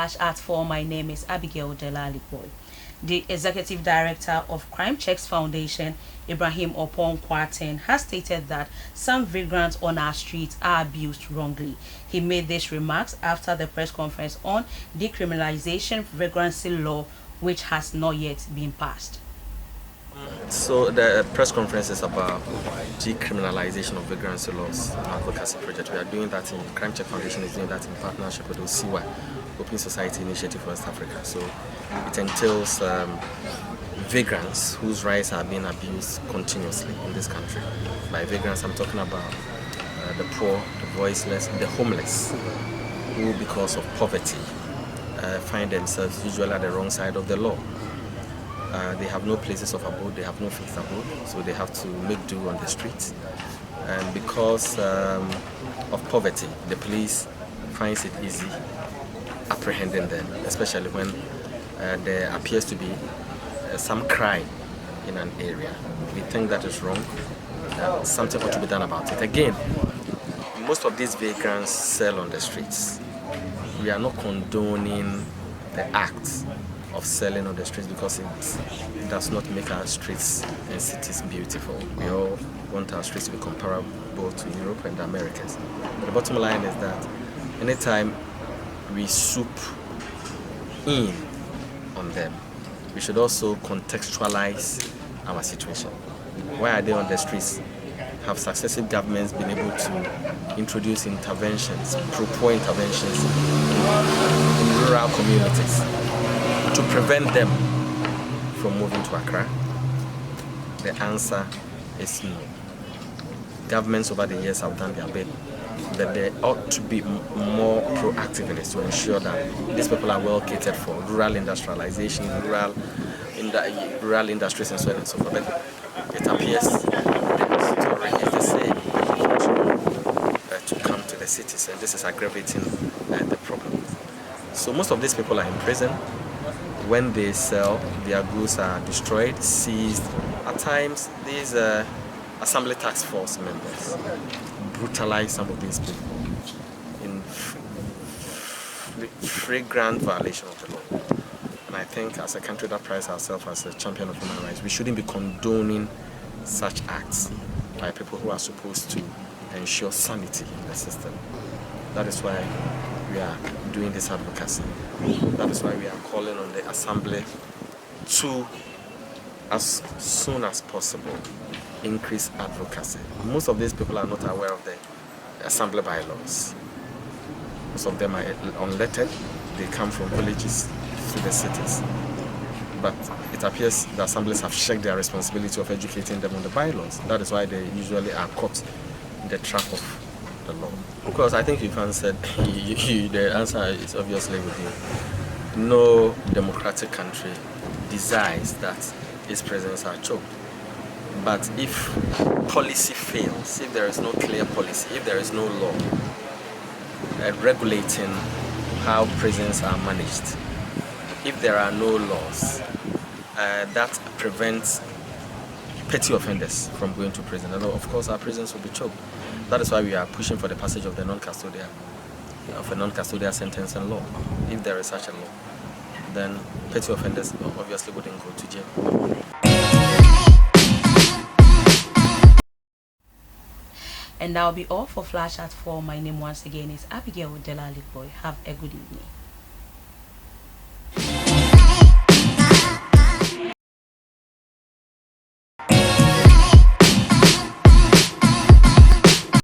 Flash at 4. My name is Abigail Delali Boy. The Executive Director of Crime Checks Foundation, Ibrahim Opon Kwarteng, has stated that some vagrants on our streets are abused wrongly. He made these remarks after the press conference on decriminalization vagrancy law, which has not yet been passed. So the press conference is about decriminalization of vagrancy laws advocacy project. We are doing that in Crime Check Foundation is doing that in partnership with OCY, Open Society Initiative for West Africa. So it entails vagrants whose rights are being abused continuously in this country. By vagrants, I'm talking about the poor, the voiceless, the homeless, who because of poverty find themselves usually at the wrong side of the law. They have no places of abode, they have no fixed abode, so they have to make do on the streets. And because of poverty, the police finds it easy apprehending them, especially when there appears to be some crime in an area. We think that is wrong, something ought to be done about it. Again, most of these vagrants sell on the streets. We are not condoning the act of selling on the streets because it does not make our streets and cities beautiful. We all want our streets to be comparable to Europe and the Americas. But the bottom line is that anytime we swoop in on them, we should also contextualize our situation. Why are they on the streets? Have successive governments been able to introduce interventions, pro-poor interventions in rural communities to prevent them from moving to Accra? The answer is no. Governments over the years have done their bit, but they ought to be more proactive in it to ensure that these people are well catered for, rural industrialization, rural industries and so on and so forth. But it appears the story is the same to come to the cities, and this is aggravating the problem. So most of these people are in prison. When they sell, their goods are destroyed, seized. At times, these Assembly Task Force members brutalize some of these people in flagrant violation of the law. And I think as a country that prides ourselves as a champion of human rights, we shouldn't be condoning such acts by people who are supposed to ensure sanity in the system. That is why we are doing this advocacy. That is why we are calling on the Assembly to, as soon as possible, increase advocacy. Most of these people are not aware of the Assembly bylaws. Most of them are unlettered. They come from villages to the cities. But it appears the assemblies have checked their responsibility of educating them on the bylaws. That is why they usually are caught in the trap of the law. Of course, I think you've answered. The answer is obviously with you. No democratic country desires that its presence are choked. But if policy fails, if there is no clear policy, if there is no law regulating how prisons are managed, if there are no laws that prevents petty offenders from going to prison, and of course our prisons will be choked. That is why we are pushing for the passage of the non-custodial sentencing law. If there is such a law, then petty offenders obviously wouldn't go to jail. And that will be all for Flash at 4. My name once again is Abigail Delali Boy. Have a good evening.